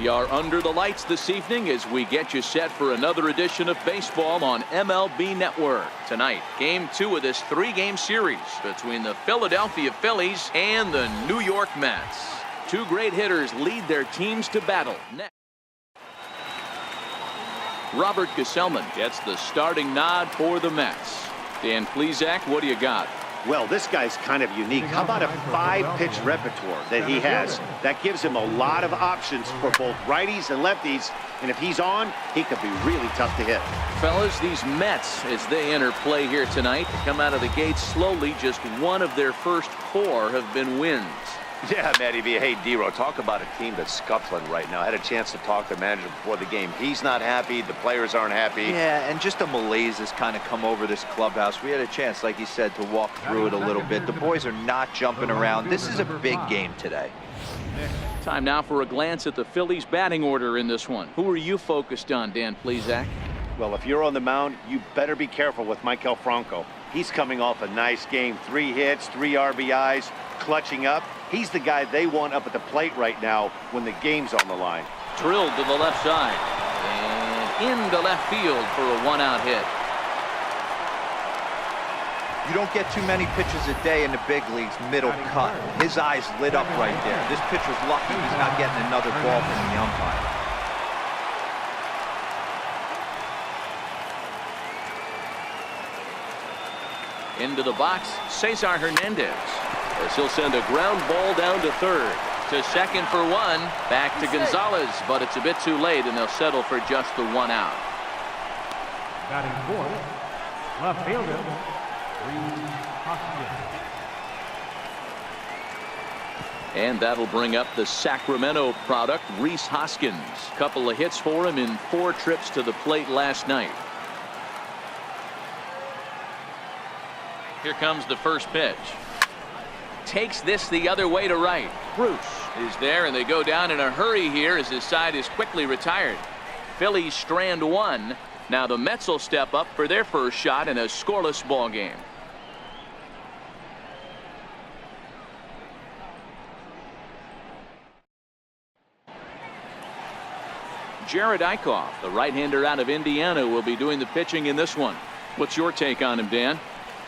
We are under the lights this evening as we get you set for another edition of baseball on MLB Network. Tonight, Game 2 of this 3-game series between the Philadelphia Phillies and the New York Mets. Two great hitters lead their teams to battle. Next, Robert Gesellman gets the starting nod for the Mets. Dan Plesac, what do you got? Well, this guy's kind of unique. How about a 5-pitch repertoire that he has? That gives him a lot of options for both righties and lefties. And if he's on, he could be really tough to hit. Fellas, these Mets, as they enter play here tonight, come out of the gates slowly. Just one of their first 4 have been wins. Yeah, Matty V. Hey, D-Row, talk about a team that's scuffling right now. I had a chance to talk to the manager before the game. He's not happy. The players aren't happy. Yeah, and just a malaise has kind of come over this clubhouse. We had a chance, like you said, to walk through it a little bit. The boys are not jumping around. This is a big game today. Time now for a glance at the Phillies batting order in this one. Who are you focused on, Dan Plesac? Well, if you're on the mound, you better be careful with Michael Franco. He's coming off a nice game. 3 hits, 3 RBIs, clutching up. He's the guy they want up at the plate right now when the game's on the line. Drilled to the left side and into left field for a 1-out hit. You don't get too many pitches a day in the big leagues middle cut. His eyes lit up right there. This pitcher's lucky he's not getting another ball from the umpire. Into the box, Cesar Hernandez. As he'll send a ground ball down to third. To second for 1. Back to Gonzalez, but it's a bit too late, and they'll settle for just the 1 out. Batting fourth, left fielder, Rhys Hoskins. And that'll bring up the Sacramento product, Rhys Hoskins. Couple of hits for him in 4 trips to the plate last night. Here comes the first pitch. Takes this the other way to right. Bruce is there, and they go down in a hurry here as his side is quickly retired. Phillies strand 1. Now the Mets will step up for their first shot in a scoreless ball game. Jared Eichhoff, the right-hander out of Indiana, will be doing the pitching in this one. What's your take on him, Dan?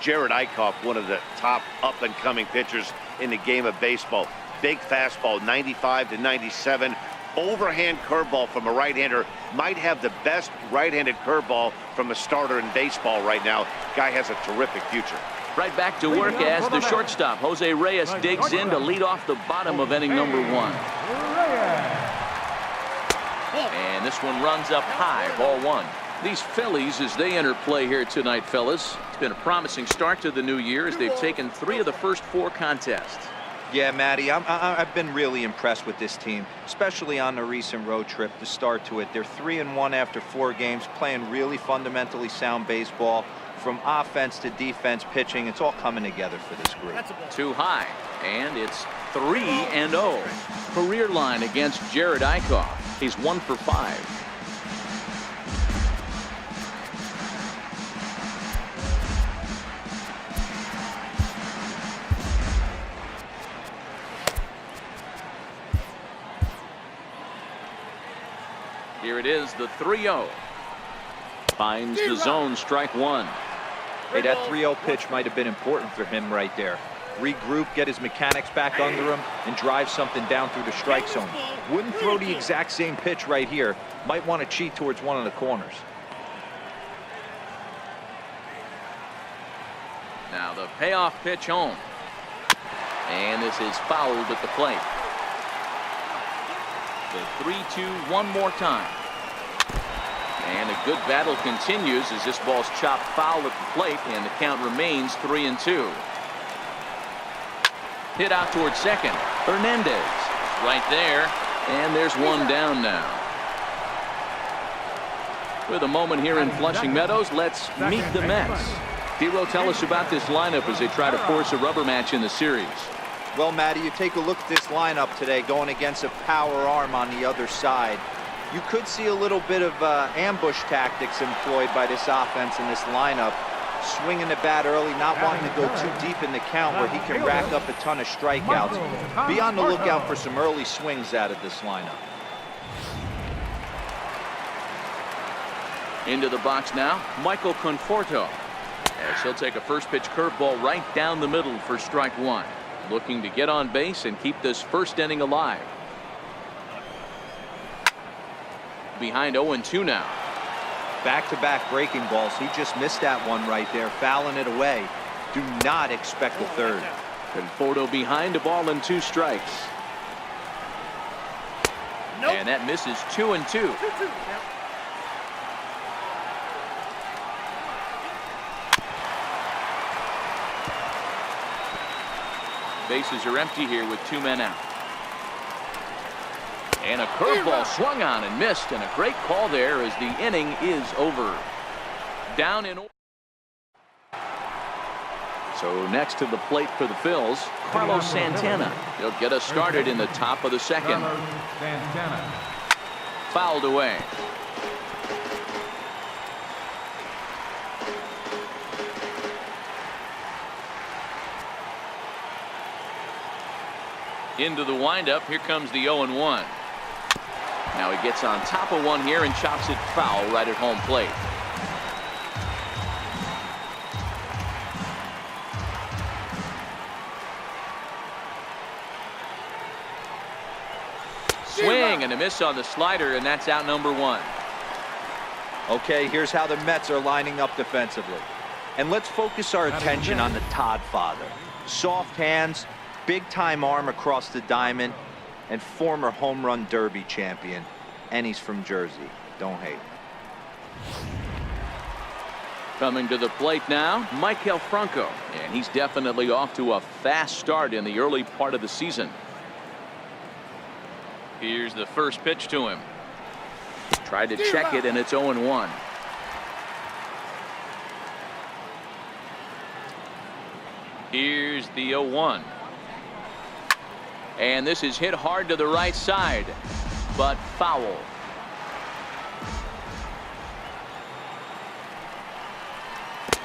Jared Eichhoff, one of the top up-and-coming pitchers in the game of baseball. Big fastball, 95 to 97. Overhand curveball from a right-hander. Might have the best right-handed curveball from a starter in baseball right now. Guy has a terrific future. Right back to work as the shortstop, Jose Reyes, digs in to lead off the bottom of inning number 1. And this one runs up high, ball 1. These Phillies, as they enter play here tonight, fellas, it's been a promising start to the new year as they've taken 3 of the first 4 contests. Yeah, Matty, I've been really impressed with this team, especially on the recent road trip, the start to it. They're 3-1 after 4 games, playing really fundamentally sound baseball. From offense to defense, pitching, it's all coming together for this group. Too high, and it's 3-0. Career line against Jared Eichhoff. He's 1 for 5. Here it is, the 3-0. Finds the zone, strike 1. Hey, that 3-0 pitch might have been important for him right there. Regroup, get his mechanics back under him, and drive something down through the strike zone. Wouldn't throw the exact same pitch right here. Might want to cheat towards one of the corners. Now the payoff pitch home. And this is fouled at the plate. The 3-2 one more time. And a good battle continues as this ball's chopped foul at the plate, and the count remains 3-2. Hit out towards second. Hernandez right there, and there's one down now. With a moment here in Flushing Meadows, let's meet the Mets. D-Row, tell us about this lineup as they try to force a rubber match in the series. Well, Matty, you take a look at this lineup today going against a power arm on the other side. You could see a little bit of ambush tactics employed by this offense in this lineup. Swinging the bat early, not wanting to go too deep in the count where he can rack up a ton of strikeouts. Be on the lookout for some early swings out of this lineup. Into the box now, Michael Conforto. As he'll take a first pitch curveball right down the middle for strike one. Looking to get on base and keep this first inning alive. Behind 0-2 now. Back-to-back breaking balls. He just missed that one right there, fouling it away. Do not expect a third. Conforto behind, a ball and 2 strikes. Nope. And that misses 2-2. Bases are empty here with 2 men out. And a curveball swung on and missed, and a great call there as the inning is over. Down in. So next to the plate for the Phils, Carlos Santana. He'll get us started in the top of the second. Fouled away. Into the windup. Here comes the 0-1. Now he gets on top of one here and chops it foul right at home plate. Swing and a miss on the slider, and that's out number 1. Okay, here's how the Mets are lining up defensively. And let's focus our attention on the Todd father. Soft hands, big-time arm across the diamond, and former home run derby champion. And he's from Jersey. Don't hate. Coming to the plate now, Maikel Franco. And he's definitely off to a fast start in the early part of the season. Here's the first pitch to him. Tried to check it, and it's 0-1. Here's the 0-1. And this is hit hard to the right side, but foul.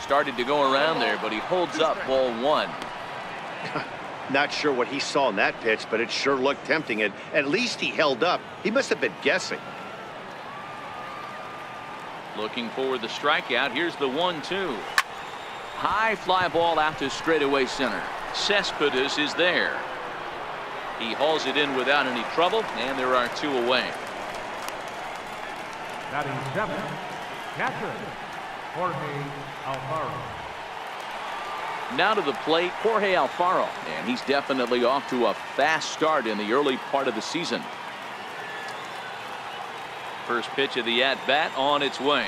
Started to go around there, but he holds up ball 1. Not sure what he saw in that pitch, but it sure looked tempting. And at least he held up. He must have been guessing. Looking for the strikeout. Here's the 1-2. High fly ball out to straightaway center. Cespedes is there. He hauls it in without any trouble, and there are 2 away. Batting 7, catcher, Jorge Alfaro. Now to the plate, Jorge Alfaro, and he's definitely off to a fast start in the early part of the season. First pitch of the at-bat on its way.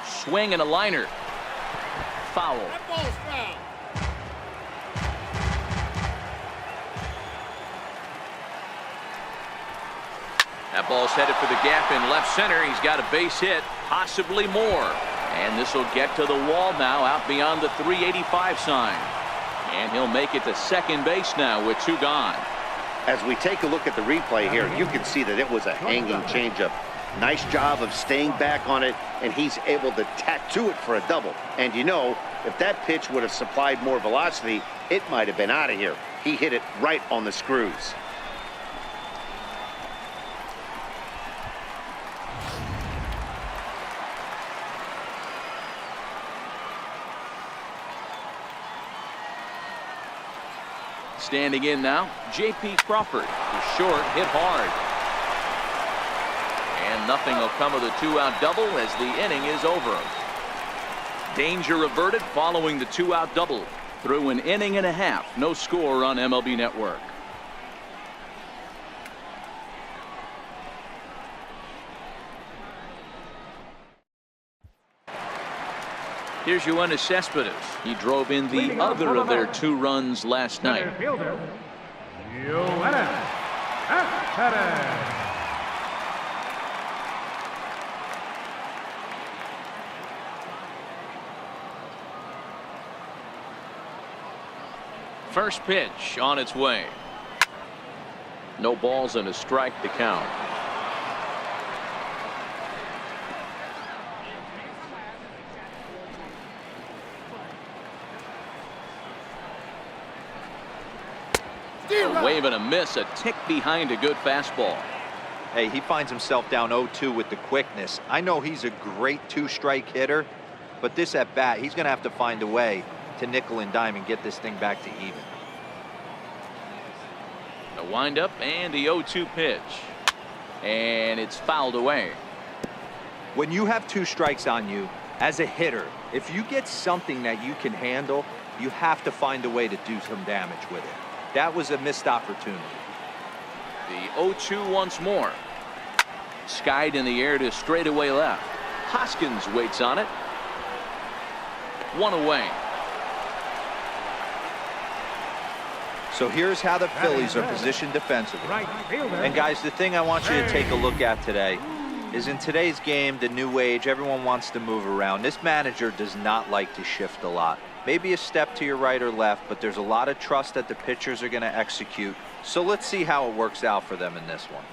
Swing and a liner. Foul. That ball's foul. That ball's headed for the gap in left center. He's got a base hit, possibly more. And this will get to the wall now, out beyond the 385 sign. And he'll make it to second base now with 2 gone. As we take a look at the replay here, you can see that it was a hanging changeup. Nice job of staying back on it, and he's able to tattoo it for a double. And you know, if that pitch would have supplied more velocity, it might have been out of here. He hit it right on the screws. Standing in now, J.P. Crawford. Is short, hit hard. And nothing will come of the 2-out double as the inning is over. Danger averted following the 2-out double. Through an inning and a half, no score on MLB Network. Here's Yoenis Cespedes. He drove in the other of their 2 runs last night. Fielder, Yoenis Cespedes. First pitch on its way. No balls and a strike to count. A wave and a miss, a tick behind a good fastball. Hey, he finds himself down 0-2 with the quickness. I know he's a great two-strike hitter, but this at bat, he's going to have to find a way to nickel and dime and get this thing back to even. The windup and the 0-2 pitch. And it's fouled away. When you have 2 strikes on you, as a hitter, if you get something that you can handle, you have to find a way to do some damage with it. That was a missed opportunity. The 0-2 once more. Skied in the air to straightaway left. Hoskins waits on it. 1 away. So here's how the Phillies are positioned defensively. And guys, the thing I want you to take a look at today is in today's game, the new age, everyone wants to move around. This manager does not like to shift a lot. Maybe a step to your right or left, but there's a lot of trust that the pitchers are going to execute. So let's see how it works out for them in this one.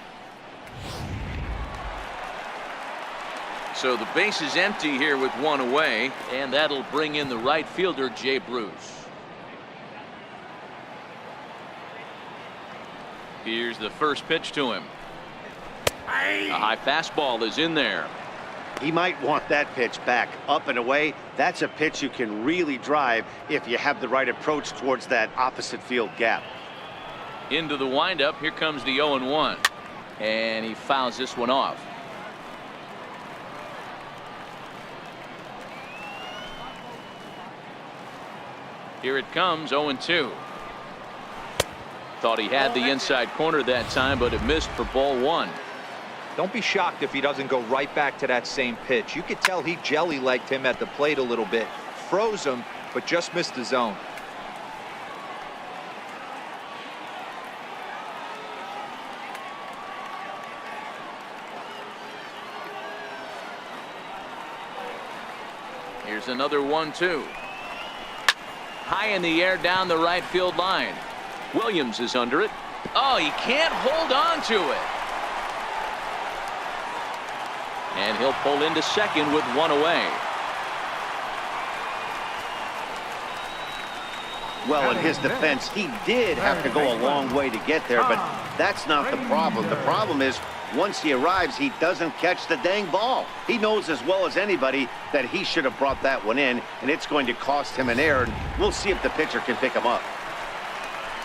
So the base is empty here with 1 away, and that'll bring in the right fielder, Jay Bruce. Here's the first pitch to him. A high fastball is in there. He might want that pitch back up and away. That's a pitch you can really drive if you have the right approach towards that opposite field gap. Into the windup. Here comes the 0-1. And he fouls this one off. Here it comes, 0-2. Thought he had the inside corner that time, but it missed for ball 1. Don't be shocked if he doesn't go right back to that same pitch. You could tell he jelly-legged him at the plate a little bit. Froze him, but just missed the zone. Here's another 1-2. High in the air down the right field line. Williams is under it. Oh, he can't hold on to it. And he'll pull into second with 1 away. Well, in his defense, he did have to go a long way to get there, but that's not the problem. The problem is once he arrives, he doesn't catch the dang ball. He knows as well as anybody that he should have brought that one in, and it's going to cost him an error. And we'll see if the pitcher can pick him up.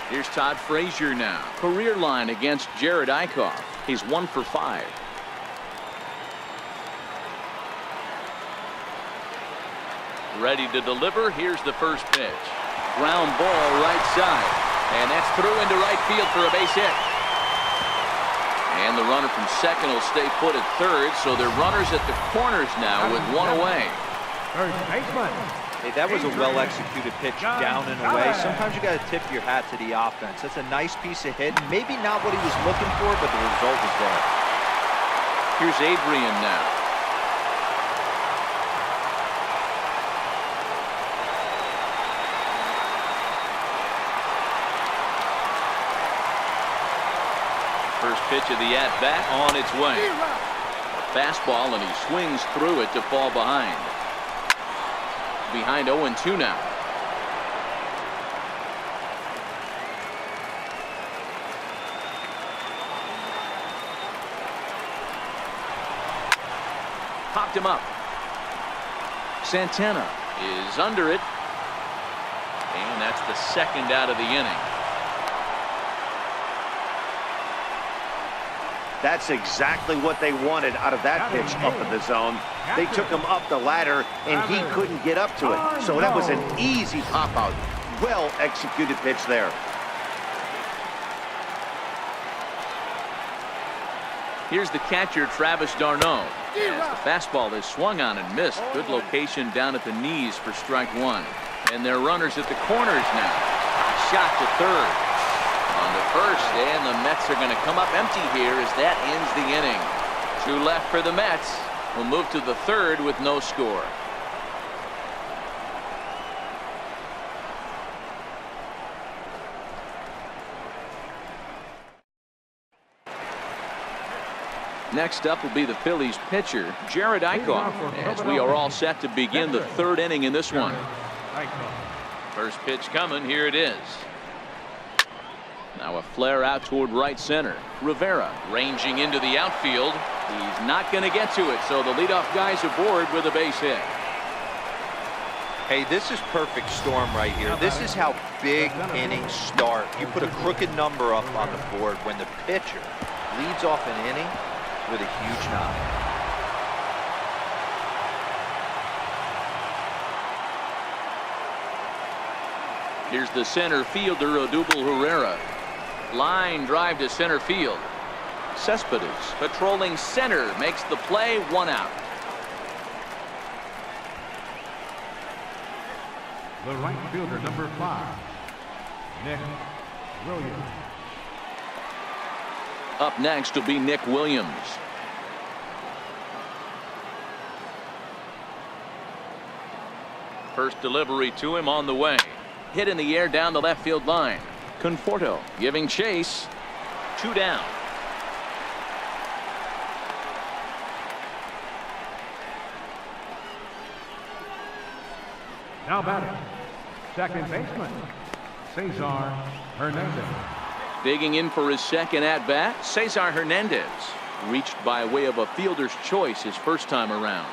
Here's Todd Frazier now. Career line against Jared Eichhoff. He's 1 for 5. Ready to deliver. Here's the first pitch. Ground ball right side. And that's through into right field for a base hit. And the runner from second will stay put at third. So they're runners at the corners now with 1 away. Third baseman. Hey, that was a well-executed pitch down and away. Sometimes you got to tip your hat to the offense. That's a nice piece of hit. Maybe not what he was looking for, but the result is there. Here's Adrian now. First pitch of the at-bat on its way. Fastball, and he swings through it to fall behind. Behind 0-2 now. Popped him up. Santana is under it. And that's the second out of the inning. That's exactly what they wanted out of that pitch up in the zone. They took him up the ladder, and he couldn't get up to it. So that was an easy pop-out. Well-executed pitch there. Here's the catcher, Travis d'Arnaud. As the fastball is swung on and missed. Good location down at the knees for strike 1. And they're runners at the corners now. Shot to third. On the first, and the Mets are going to come up empty here as that ends the inning. 2 left for the Mets. We'll move to the third with no score. Next up will be the Phillies pitcher, Jared Eichhoff, as we are all set to begin the third inning in this one. First pitch coming. Here it is. Now a flare out toward right center. Rivera ranging into the outfield. He's not going to get to it, so the leadoff guy's aboard with a base hit. Hey, this is perfect storm right here. This is how big innings start. You put a crooked number up on the board when the pitcher leads off an inning with a huge knock. Here's the center fielder, Odubel Herrera. Line drive to center field. Cespedes patrolling center makes the play, 1 out. The right fielder, number 5, Nick Williams. Up next will be Nick Williams. First delivery to him on the way. Hit in the air down the left field line. Conforto giving chase. 2 down. Now batting, second baseman, Saison Hernandez. Digging in for his second at bat, Cesar Hernandez. Reached by way of a fielder's choice his first time around.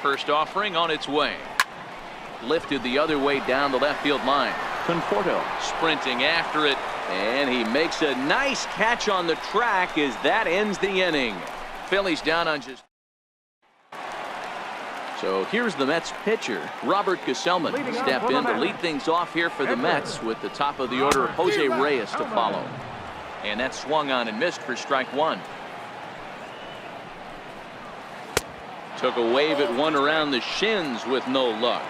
First offering on its way. Lifted the other way down the left field line. Conforto sprinting after it, and he makes a nice catch on the track as that ends the inning. Phillies down on just. So here's the Mets pitcher, Robert Gesellman, step in to lead things off here for the Mets with the top of the order, Jose Reyes, to follow. And that swung on and missed for strike 1. Took a wave at one around the shins with no luck.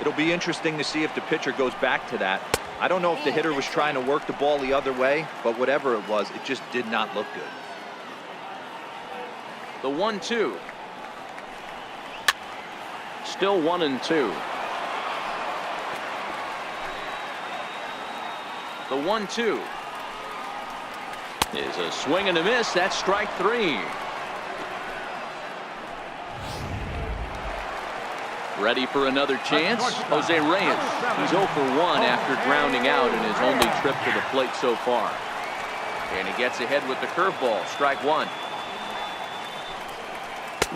It'll be interesting to see if the pitcher goes back to that. I don't know if the hitter was trying to work the ball the other way, but whatever it was, it just did not look good. The 1-2. Still 1-2. The 1-2 is a swing and a miss. That's strike 3. Ready for another chance. Jose Reyes. He's 0 for 1 after grounding out in his only trip to the plate so far. And he gets ahead with the curveball. Strike 1.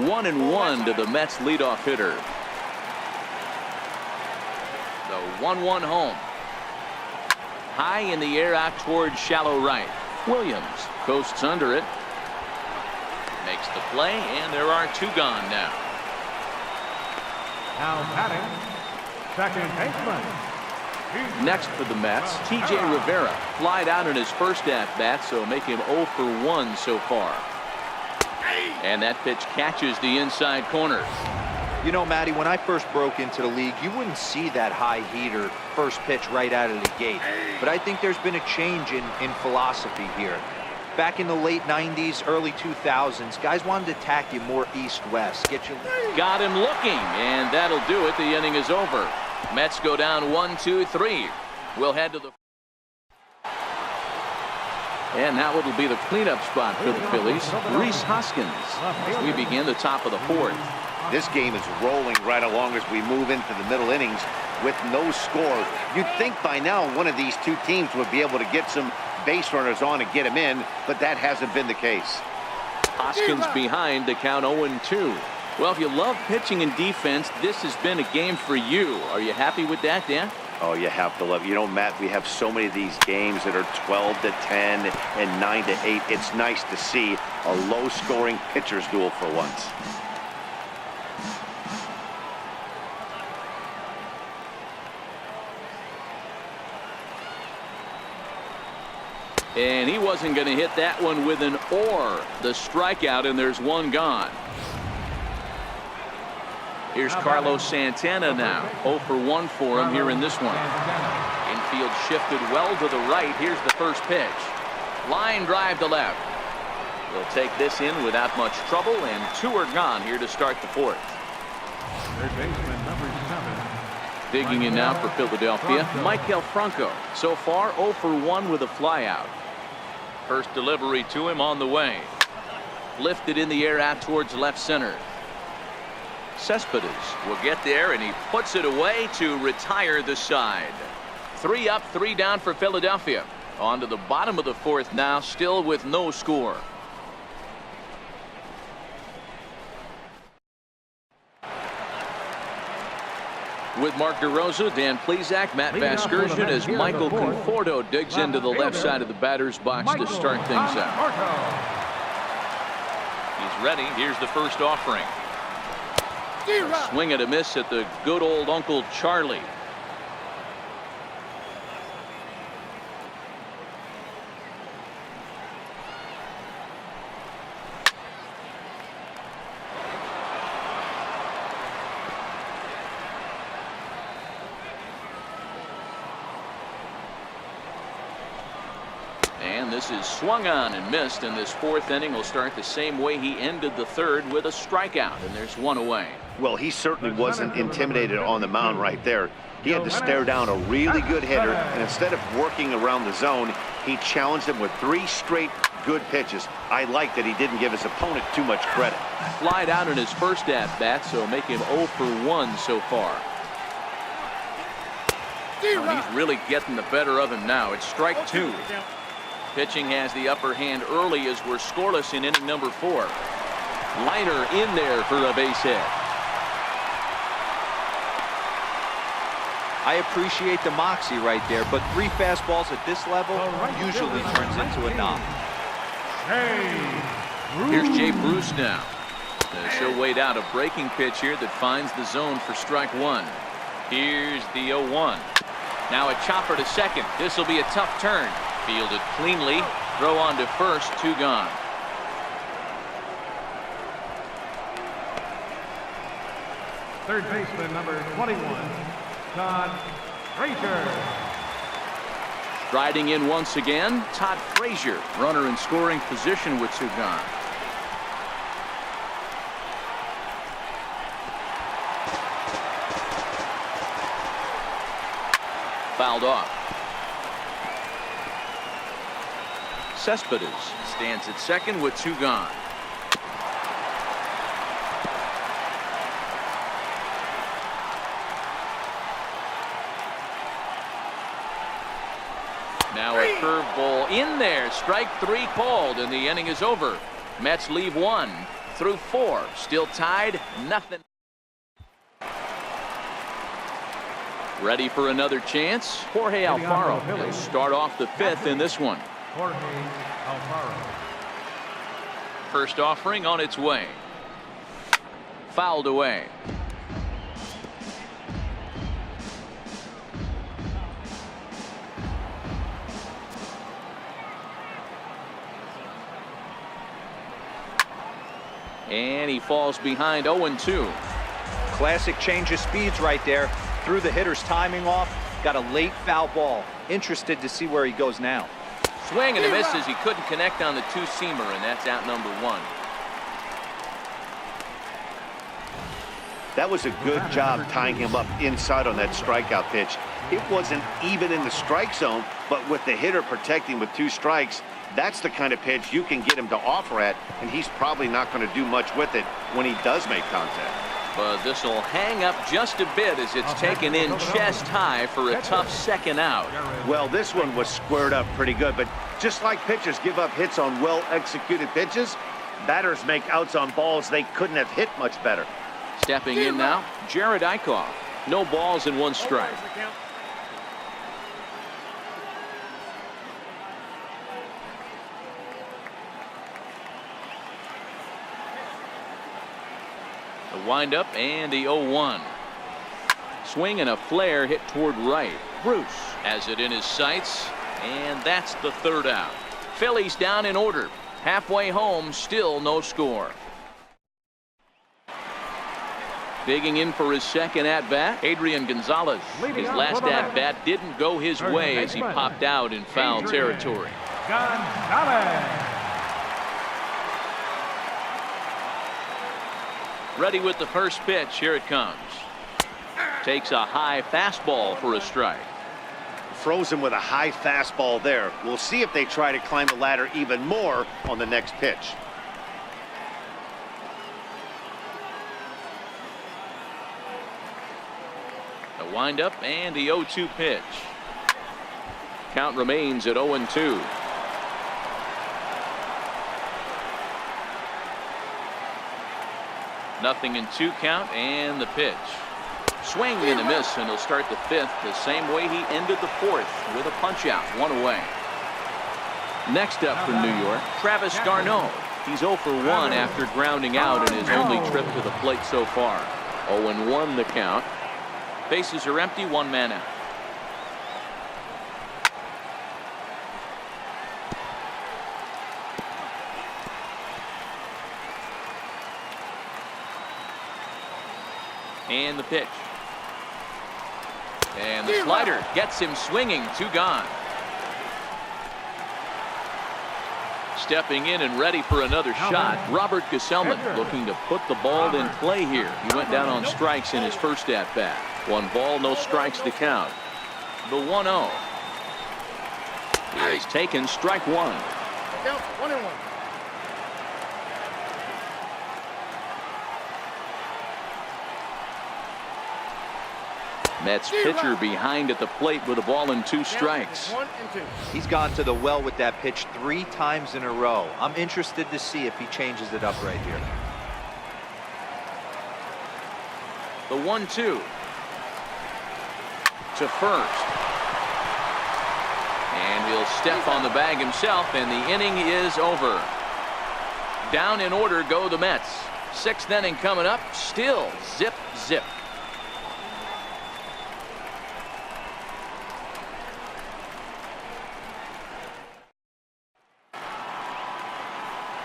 1-1 to the Mets leadoff hitter. The 1-1 home. High in the air out towards shallow right. Williams coasts under it. Makes the play, and there are 2 gone now. Now batting, second baseman. Next for the Mets, T.J. Rivera. Flied out in his first at-bat, so make him 0 for 1 so far. And that pitch catches the inside corner. You know, Matty, when I first broke into the league, you wouldn't see that high heater first pitch right out of the gate. But I think there's been a change in philosophy here. Back in the late 90s, early 2000s, guys wanted to attack you more east-west. Get you. Got him looking, and that'll do it. The inning is over. Mets go down 1-2-3. We'll head to the. And now it'll be the cleanup spot for the Phillies. Rhys Hoskins. As we begin the top of the 4th. This game is rolling right along as we move into the middle innings with no score. You'd think by now one of these 2 teams would be able to get some base runners on and get him in, but that hasn't been the case. Hoskins behind the count 0-2. Well, if you love pitching and defense, this has been a game for you. Are you happy with that, Dan? Oh, you have to love it. You know, Matt, we have so many of these games that are 12-10 and 9-8. It's nice to see a low-scoring pitcher's duel for once. And he wasn't going to hit that one with an or. The strikeout, and there's 1 gone. Here's Carlos Santana now. 0 for 1 for him here in this one. Infield shifted well to the right. Here's the first pitch. Line drive to left. They'll take this in without much trouble, and 2 are gone here to start the 4th. Third baseman, number 7. Digging in now for Philadelphia, Maikel Franco. So far 0 for 1 with a flyout. First delivery to him on the way. Lifted in the air out towards left center. Cespedes will get there, and he puts it away to retire the side. 3 up, 3 down for Philadelphia. On to the bottom of the fourth now, still with no score. With Mark DeRosa, Dan Plesac, Matt Vasgersian as Michael Conforto digs into the left side of the batter's box to start things out. He's ready. Here's the first offering. A swing and a miss at the good old Uncle Charlie. And this is swung on and missed, and this fourth inning will start the same way he ended the third, with a strikeout, and there's one away. Well, he certainly wasn't intimidated on the mound right there. He had to stare down a really good hitter, and instead of working around the zone, he challenged him with 3 straight good pitches. I like that he didn't give his opponent too much credit. Flied out in his first at-bat, so make him 0 for 1 so far. He's really getting the better of him now. It's strike 2. Pitching has the upper hand early as we're scoreless in inning number 4. Liner in there for a base hit. I appreciate the moxie right there, but 3 fastballs at this level usually turns into a knock. Here's Jay Bruce now. She'll wait out a breaking pitch here that finds the zone for strike 1. Here's the 0-1. Now a chopper to second. This will be a tough turn. Fielded cleanly. Throw on to first. 2 gone. Third baseman, number 21, Todd Frazier. Riding in once again, Todd Frazier, runner in scoring position with 2 gone. Fouled off. Cespedes stands at second with 2 gone. Now a curveball in there. Strike 3 called, and the inning is over. Mets leave 1 through 4. Still tied, nothing. Ready for another chance. Jorge Alfaro will start off the 5th in this one. Jorge Alfaro. First offering on its way. Fouled away. And he falls behind 0-2. Classic change of speeds right there. Threw the hitter's timing off. Got a late foul ball. Interested to see where he goes now. Swing and a miss as he couldn't connect on the 2-seamer, and that's out number 1. That was a good job tying him up inside on that strikeout pitch. It wasn't even in the strike zone, but with the hitter protecting with 2 strikes, that's the kind of pitch you can get him to offer at, and he's probably not going to do much with it when he does make contact. But this will hang up just a bit as it's taken in chest high for a tough second out. Well, this one was squared up pretty good, but just like pitchers give up hits on well-executed pitches, batters make outs on balls they couldn't have hit much better. Stepping in now, Jared Eichhoff. No balls and 1 strike. The windup and the 0-1. Swing and a flare hit toward right. Bruce has it in his sights, and that's the 3rd out. Phillies down in order. Halfway home, still no score. Digging in for his second at-bat, Adrian Gonzalez. His last at-bat didn't go his way as he popped out in foul territory. Gonzalez. Ready with the first pitch. Here it comes. Takes a high fastball for a strike. Frozen with a high fastball there. We'll see if they try to climb the ladder even more on the next pitch. The windup and the 0-2 pitch. count remains at 0-2. Nothing in 2 count, and the pitch. Swing and a miss, and he'll start the 5th the same way he ended the 4th, with a punch out, 1 away. Next up for New York, Travis Garneau. He's 0 for 1 after grounding out in his only trip to the plate so far. 0-1 the count. Bases are empty, 1 man out. And the pitch. And the slider gets him swinging, 2 gone. Stepping in and ready for another shot, Robert Gesellman looking to put the ball in play here. He went down on strikes in his first at-bat. 1 ball, no strikes to count. The 1-0 is taken, strike 1. 1-1. Mets pitcher behind at the plate with a ball and 2 strikes. 1 and 2. He's gone to the well with that pitch 3 times in a row. I'm interested to see if he changes it up right here. The 1-2 to first. And he'll step on the bag himself, and the inning is over. Down in order go the Mets. 6th inning coming up, still zip, zip.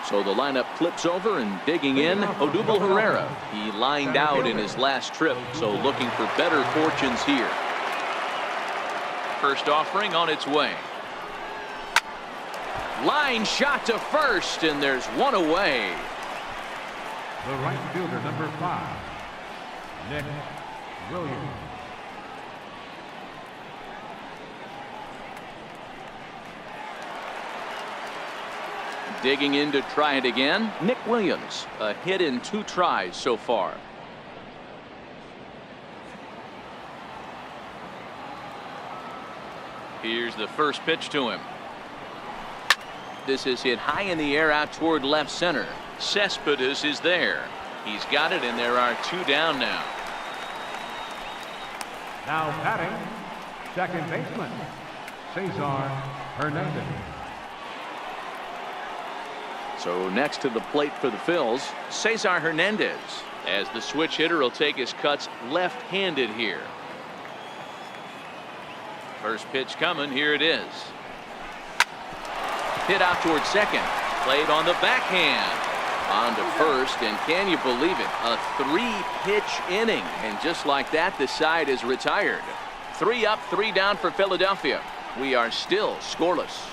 So the lineup flips over, and digging in, Odubel Herrera. He lined out in his last trip, so looking for better fortunes here. First offering on its way. Line shot to first, and there's 1 away. The right fielder, number 5, Nick Williams. Digging in to try it again, Nick Williams. A hit in 2 tries so far. Here's the first pitch to him. This is hit high in the air out toward left center. Cespedes is there. He's got it, and there are 2 down now. Now batting, second baseman, Saison Hernandez. So next to the plate for the Phils, Cesar Hernandez. As the switch hitter will take his cuts left-handed here. First pitch coming, here it is. Hit out towards second. Played on the backhand. On to first, and can you believe it? A 3-pitch inning. And just like that, the side is retired. 3 up, 3 down for Philadelphia. We are still scoreless.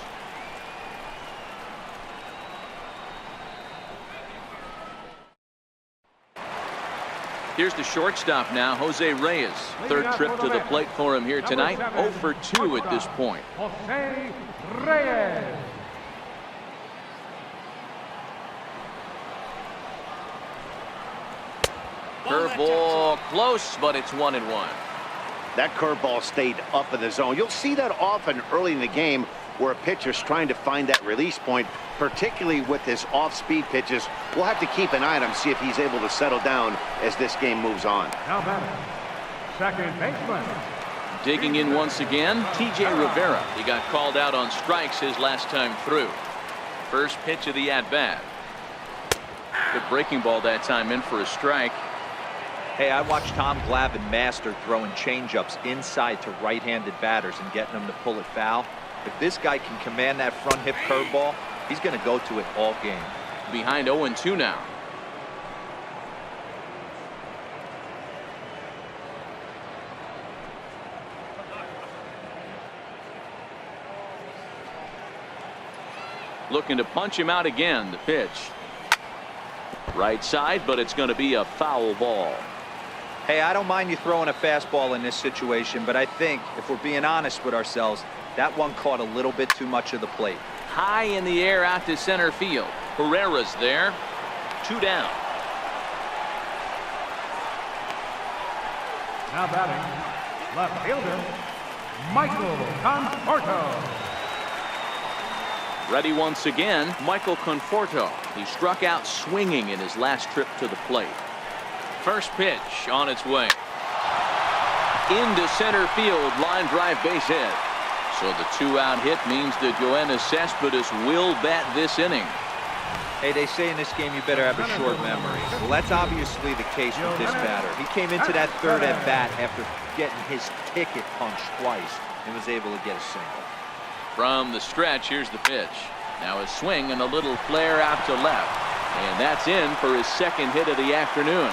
Here's the shortstop now, Jose Reyes. 3rd trip to the plate for him here tonight. 0 for 2 at this point. Jose Reyes. Curveball close, but it's 1-1. That curveball stayed up in the zone. You'll see that often early in the game where a pitcher's trying to find that release point, particularly with his off-speed pitches. We'll have to keep an eye on him, see if he's able to settle down as this game moves on. Now batting, second baseman. Digging in once again, T.J. Rivera. He got called out on strikes his last time through. First pitch of the at-bat. Good breaking ball that time, in for a strike. Hey, I watched Tom Glavine master throwing changeups inside to right-handed batters and getting them to pull it foul. If this guy can command that front hip curveball, he's going to go to it all game. Behind 0-2 now. Looking to punch him out again. The pitch. Right side, but it's going to be a foul ball. Hey, I don't mind you throwing a fastball in this situation, but I think, if we're being honest with ourselves, that one caught a little bit too much of the plate. High in the air out to center field. Herrera's there. 2 down. Now batting, left fielder, Michael Conforto. Ready once again, Michael Conforto. He struck out swinging in his last trip to the plate. First pitch on its way. Into center field, line drive, base hit. So the 2-out hit means that Yoenis Cespedes will bat this inning. Hey, they say in this game you better have a short memory. Well, that's obviously the case with this batter. He came into that third at bat after getting his ticket punched twice and was able to get a single. From the stretch, here's the pitch. Now a swing and a little flare out to left. And that's in for his second hit of the afternoon.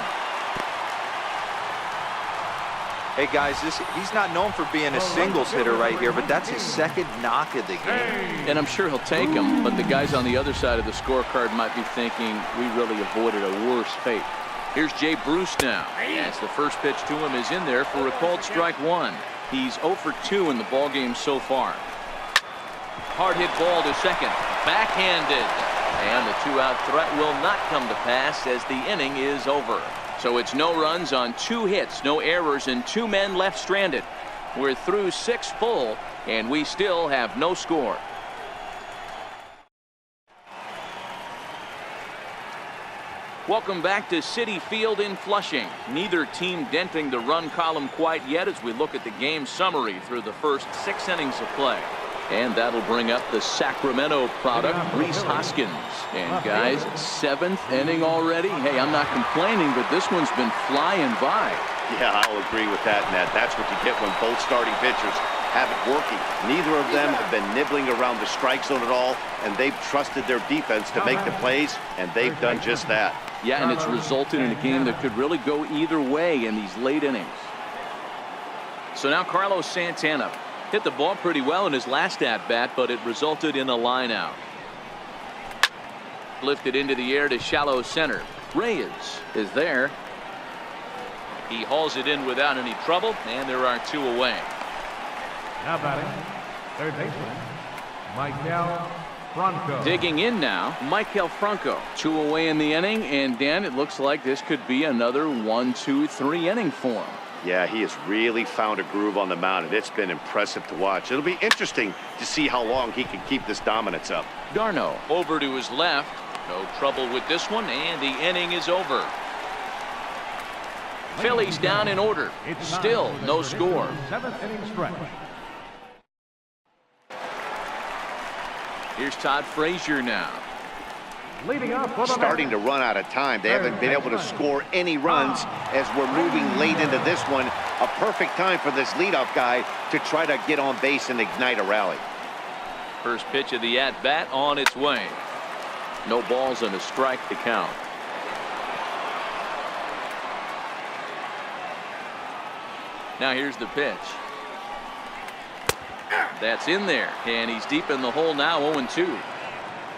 Hey guys, he's not known for being a singles hitter right here, but that's his second knock of the game. And I'm sure he'll take him, but the guys on the other side of the scorecard might be thinking we really avoided a worse fate. Here's Jay Bruce now, as the first pitch to him is in there for a called strike one. He's 0 for 2 in the ballgame so far. Hard hit ball to second, backhanded, and the 2-out threat will not come to pass as the inning is over. So it's no runs on 2 hits, no errors, and 2 men left stranded. We're through 6 full, and we still have no score. Welcome back to Citi Field in Flushing. Neither team denting the run column quite yet as we look at the game summary through the first 6 innings of play. And that'll bring up the Sacramento product, Rhys Hoskins. And guys, 7th inning already. Hey, I'm not complaining, but this one's been flying by. Yeah, I'll agree with that, Matt. That's what you get when both starting pitchers have it working. Neither of them have been nibbling around the strike zone at all, and they've trusted their defense to make the plays, and they've done just that. Yeah, and it's resulted in a game that could really go either way in these late innings. So now Carlos Santana hit the ball pretty well in his last at-bat, but it resulted in a line out. Lifted into the air to shallow center. Reyes is there. He hauls it in without any trouble, and there are 2 away. Now batting, third baseman, Michael Franco. Digging in now, Michael Franco. 2 away in the inning, and Dan, it looks like this could be another 1-2-3 inning for him. Yeah, he has really found a groove on the mound, and it's been impressive to watch. It'll be interesting to see how long he can keep this dominance up. Darno over to his left. No trouble with this one, and the inning is over. Phillies down in order. Still no score. 7th inning stretch. Here's Todd Frazier now. Leading up for the Starting to run out of time. They haven't been able to score any runs as we're moving late into this one. A perfect time for this leadoff guy to try to get on base and ignite a rally. First pitch of the at-bat on its way. No balls and a strike to count. Now here's the pitch. That's in there, and he's deep in the hole now, 0-2.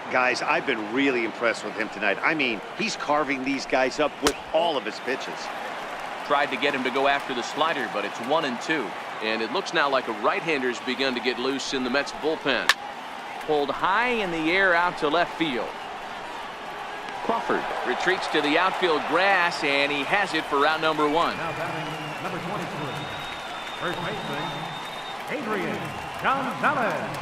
Guys, I've been really impressed with him tonight. I mean, he's carving these guys up with all of his pitches. Tried to get him to go after the slider, but it's 1-2. And it looks now like a right-hander's begun to get loose in the Mets bullpen. Pulled high in the air out to left field. Crawford retreats to the outfield grass, and he has it for round number 1. Now batting, number 23, first baseman, Adrian Gonzalez.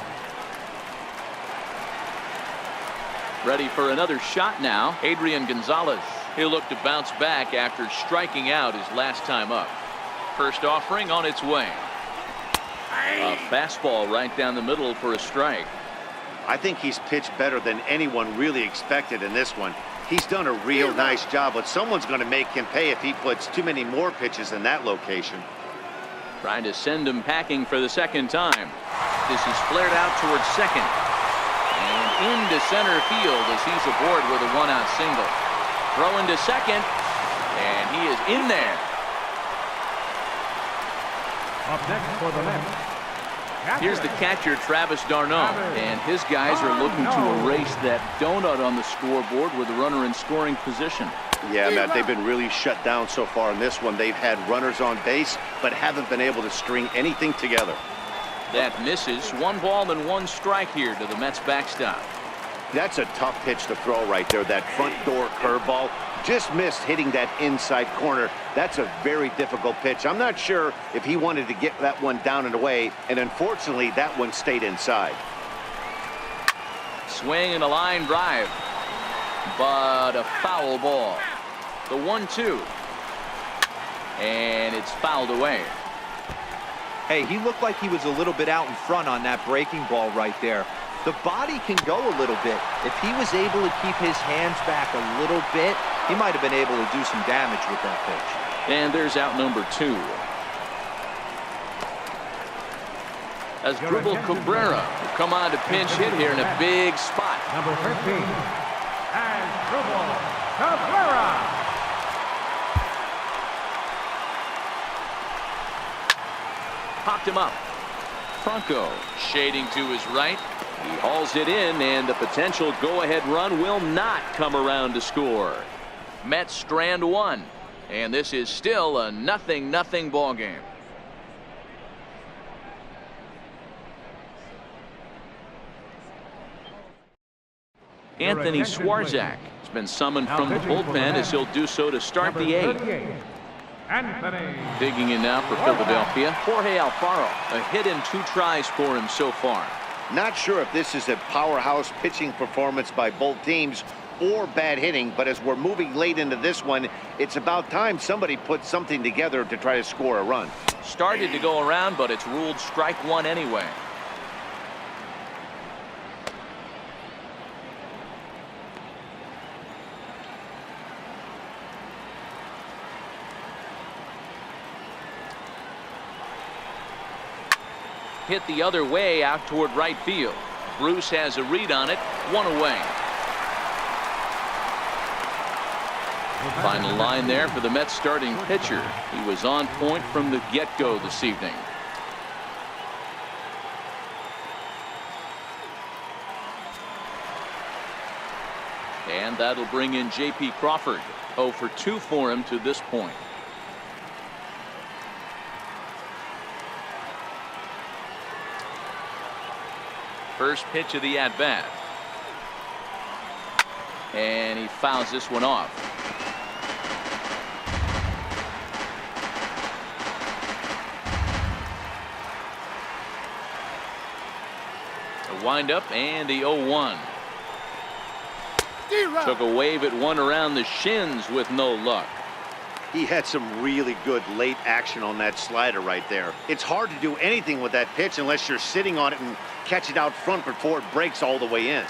Ready for another shot now. Adrian Gonzalez. He'll look to bounce back after striking out his last time up. First offering on its way. A fastball right down the middle for a strike. I think he's pitched better than anyone really expected in this one. He's done a real nice job, but someone's going to make him pay if he puts too many more pitches in that location. Trying to send him packing for the second time. This is flared out towards second. And into center field as he's aboard with a 1-out single. Throw into second, and he is in there. Up next for the Mets. Here's the catcher, Travis d'Arnaud, and his guys are looking to erase that donut on the scoreboard with a runner in scoring position. Yeah, Matt, they've been really shut down so far in this one. They've had runners on base, but haven't been able to string anything together. That misses. 1 ball and 1 strike here to the Mets backstop. That's a tough pitch to throw right there. That front door curveball Just missed hitting that inside corner. That's a very difficult pitch. I'm not sure if he wanted to get that one down and away, and unfortunately, that one stayed inside. Swing and a line drive, but a foul ball. The 1-2, and it's fouled away. Hey, he looked like he was a little bit out in front on that breaking ball right there. The body can go a little bit. If he was able to keep his hands back a little bit, he might have been able to do some damage with that pitch. And there's out number 2. As Dribble Cabrera will come on to pinch hit here in a big spot. Number 13, and Dribble Cabrera. Popped him up. Franco shading to his right. He hauls it in, and the potential go-ahead run will not come around to score. Mets strand 1, and this is still a 0-0 ball game. Anthony Swarzak has been summoned from the bullpen as he'll do so to start the 8th. Anthony. Digging in now for Philadelphia, Jorge Alfaro. A hit and 2 tries for him so far. Not sure if this is a powerhouse pitching performance by both teams or bad hitting, but as we're moving late into this one, it's about time somebody put something together to try to score a run. Started to go around, but it's ruled strike 1 anyway. Hit the other way out toward right field. Bruce has a read on it. 1 away. Final line there for the Mets starting pitcher. He was on point from the get-go this evening. And that'll bring in J.P. Crawford. 0 for 2 for him to this point. First pitch of the at-bat. And he fouls this one off. A windup and the 0-1. Took a wave at one around the shins with no luck. He had some really good late action on that slider right there. It's hard to do anything with that pitch unless you're sitting on it and catch it out front before it breaks all the way in.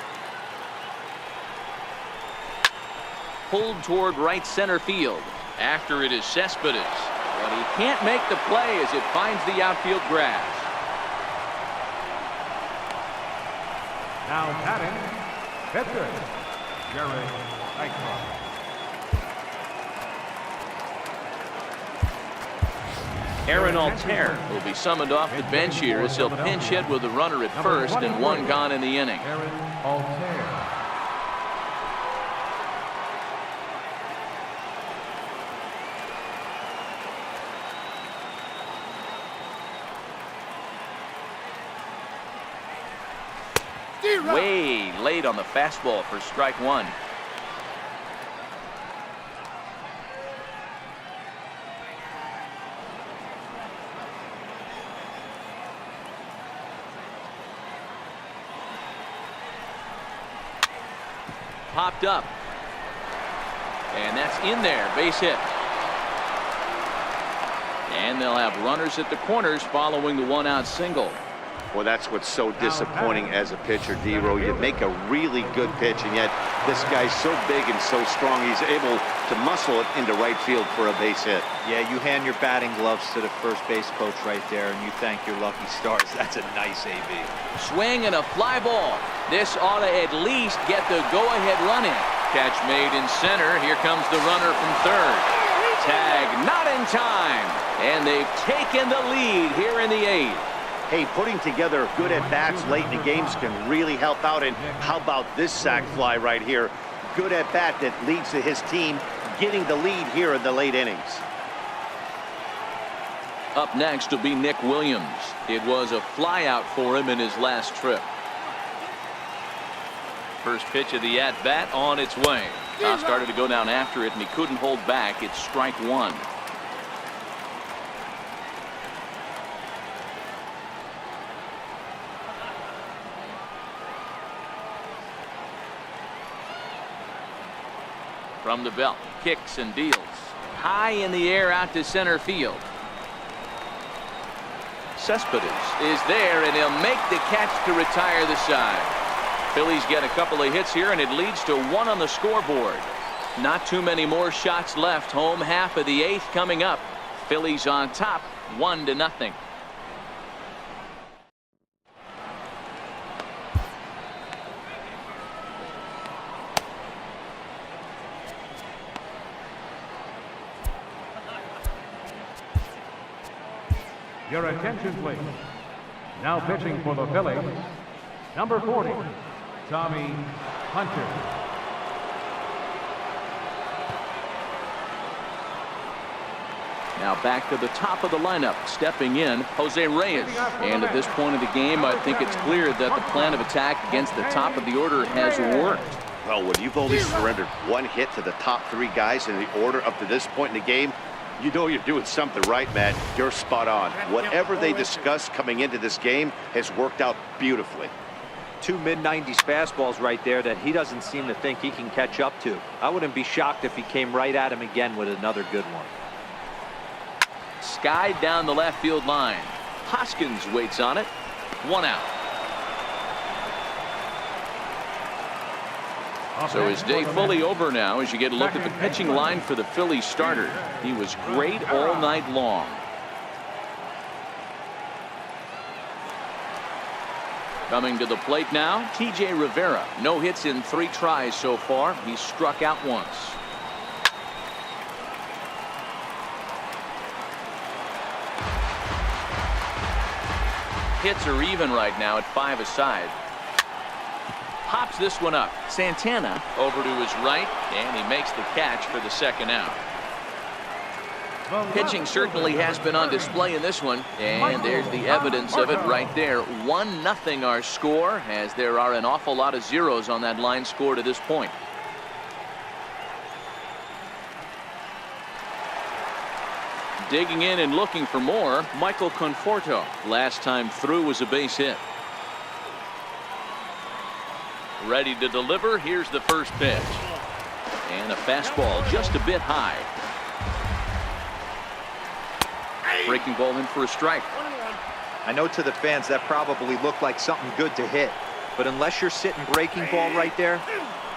Pulled toward right center field. After it is Cespedes, but he can't make the play as it finds the outfield grass. Now batting, pitcher, Jerry Eichroft. Aaron Altair will be summoned off the bench here as he'll pinch hit with a runner at first and 1 gone in the inning. Aaron Altair. Way late on the fastball for strike 1. Popped up. And that's in there. Base hit. And they'll have runners at the corners following the 1-out single. Well, that's what's so disappointing as a pitcher, D-Row. You make a really good pitch, and yet this guy's so big and so strong, he's able to muscle it into right field for a base hit. Yeah, you hand your batting gloves to the first base coach right there, and you thank your lucky stars. That's a nice AB. Swing and a fly ball. This ought to at least get the go-ahead run in. Catch made in center. Here comes the runner from third. Tag not in time. And they've taken the lead here in the 8th. Hey, putting together good at-bats late in the games can really help out. And how about this sac fly right here? Good at-bat that leads to his team getting the lead here in the late innings. Up next will be Nick Williams. It was a flyout for him in his last trip. First pitch of the at-bat on its way. Started to go down after it, and he couldn't hold back. It's strike one. From the belt, kicks and deals. High in the air out to center field. Cespedes is there, and he'll make the catch to retire the side. Phillies get a couple of hits here, and it leads to 1 on the scoreboard. Not too many more shots left. Home half of the 8th coming up. Phillies on top, 1-0. Your attention, please. Now pitching for the Phillies, number 40, Tommy Hunter. Now back to the top of the lineup. Stepping in, Jose Reyes. And at this point of the game, I think it's clear that the plan of attack against the top of the order has worked. Well, when you've only surrendered 1 hit to the top 3 guys in the order up to this point in the game, you know you're doing something right, Matt. You're spot on. Whatever they discussed coming into this game has worked out beautifully. 2 mid-90s fastballs right there that he doesn't seem to think he can catch up to. I wouldn't be shocked if he came right at him again with another good one. Skied down the left field line. Hoskins waits on it. 1 out. So his day fully over now as you get a look at the pitching line for the Phillies starter. He was great all night long. Coming to the plate now, T.J. Rivera. No hits in 3 tries so far. He's struck out once. Hits are even right now at 5 aside. Pops this one up. Santana over to his right, and he makes the catch for the 2nd out. Pitching certainly has been on display in this one, and there's the evidence of it right there. 1-0 our score, as there are an awful lot of zeros on that line score to this point. Digging in and looking for more, Michael Conforto. Last time through was a base hit. Ready to deliver. Here's the first pitch. And a fastball just a bit high. Breaking ball in for a strike. I know to the fans that probably looked like something good to hit, but unless you're sitting breaking ball right there,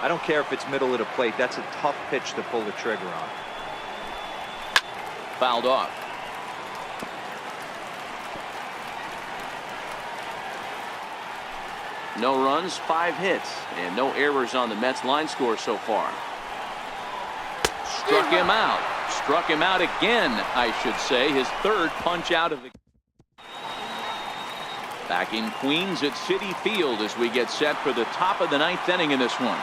I don't care if it's middle of the plate. That's a tough pitch to pull the trigger on. Fouled off. No runs, 5 hits, and no errors on the Mets line score so far. Struck him out. Struck him out again, I should say. His 3rd punch out of the... Back in Queens at Citi Field as we get set for the top of the 9th inning in this one.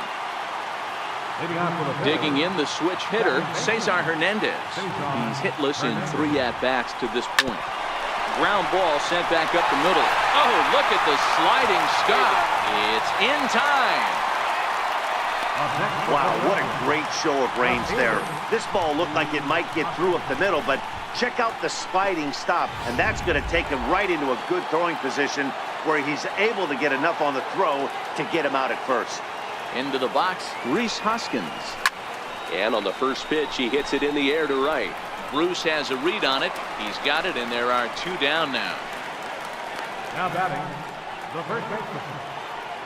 Digging in the switch hitter, Cesar Hernandez. He's hitless in 3 at-bats to this point. Ground ball sent back up the middle. Oh, look at the sliding stop. It's in time. Wow, what a great show of range there. This ball looked like it might get through up the middle, but check out the sliding stop, and that's going to take him right into a good throwing position where he's able to get enough on the throw to get him out at first. Into the box, Rhys Hoskins. And on the first pitch, he hits it in the air to right. Bruce has a read on it. He's got it, and there are 2 down now. Now batting, the first baseman,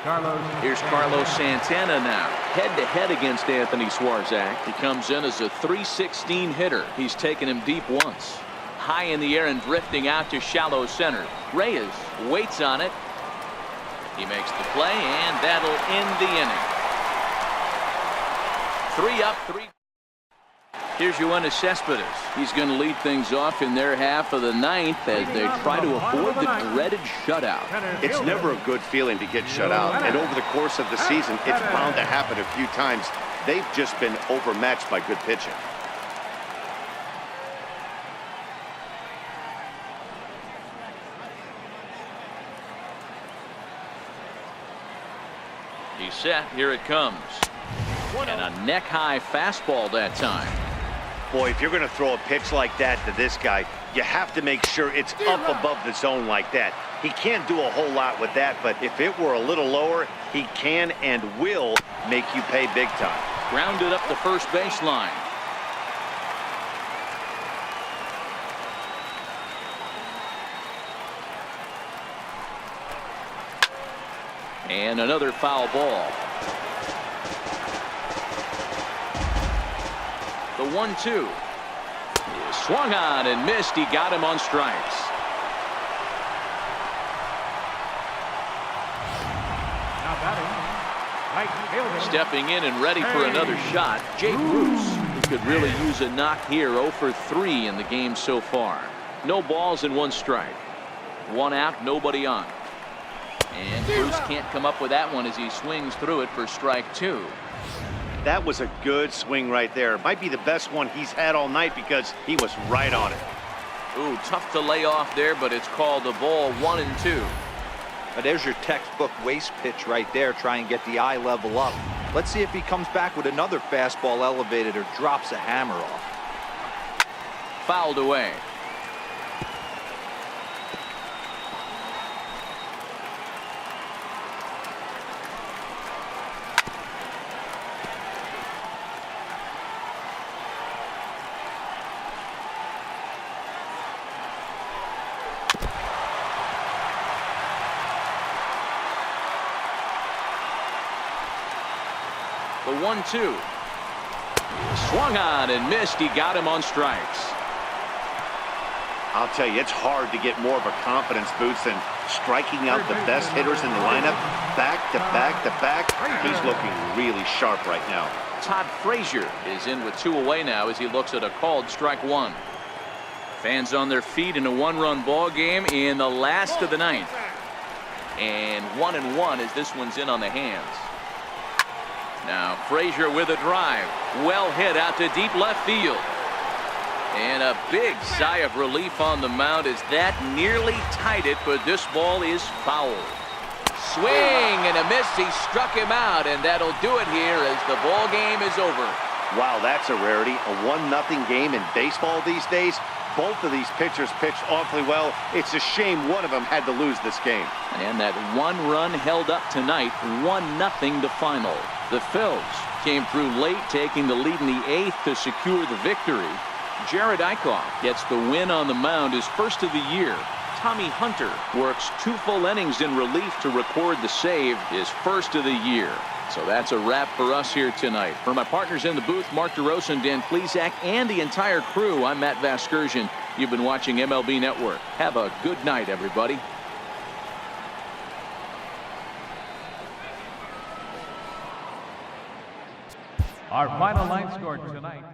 Carlos. Here's Carlos Santana now, head-to-head against Anthony Swarzak. He comes in as a .316 hitter. He's taken him deep once. High in the air and drifting out to shallow center. Reyes waits on it. He makes the play, and that'll end the inning. 3 up, 3. Here's Yoenis Cespedes. He's going to lead things off in their half of the 9th as they try to avoid the dreaded shutout. It's never a good feeling to get shut out, and over the course of the season, it's bound to happen a few times. They've just been overmatched by good pitching. He's set. Here it comes. And a neck-high fastball that time. Boy, if you're going to throw a pitch like that to this guy, you have to make sure it's up above the zone like that. He can't do a whole lot with that, but if it were a little lower, he can and will make you pay big time. Grounded up the first baseline. And another foul ball. The 1-2 is swung on and missed. He got him on strikes. Now batting, right fielder. Stepping in and ready for another shot, Jake Bruce, who could really use a knock here. 0 for 3 in the game so far. No balls and 1 strike. 1 out, nobody on. And Bruce can't come up with that one as he swings through it for strike 2. That was a good swing right there. Might be the best one he's had all night because he was right on it. Ooh, tough to lay off there, but it's called a ball. 1-2. There's your textbook waste pitch right there. Try and get the eye level up. Let's see if he comes back with another fastball elevated or drops a hammer off. Fouled away. The 1-2 swung on and missed. He got him on strikes. I'll tell you, it's hard to get more of a confidence boost than striking out the best hitters in the lineup back to back to back. He's looking really sharp right now. Todd Frazier is in with 2 away now as he looks at a called strike 1. Fans on their feet in a 1-run ball game in the last of the 9th. And 1-1 as this one's in on the hands. Now Frazier with a drive. Well hit out to deep left field. And a big sigh of relief on the mound as that nearly tied it, but this ball is foul. Swing and a miss. He struck him out, and that'll do it here as the ball game is over. Wow, that's a rarity. A 1-0 game in baseball these days. Both of these pitchers pitched awfully well. It's a shame one of them had to lose this game. And that 1 run held up tonight. 1-0 the final. The Phils came through late, taking the lead in the 8th to secure the victory. Jared Eichhoff gets the win on the mound, his first of the year. Tommy Hunter works 2 full innings in relief to record the save, his first of the year. So that's a wrap for us here tonight. For my partners in the booth, Mark DeRosa and Dan Plesac, and the entire crew, I'm Matt Vasgersian. You've been watching MLB Network. Have a good night, everybody. Our final line score tonight.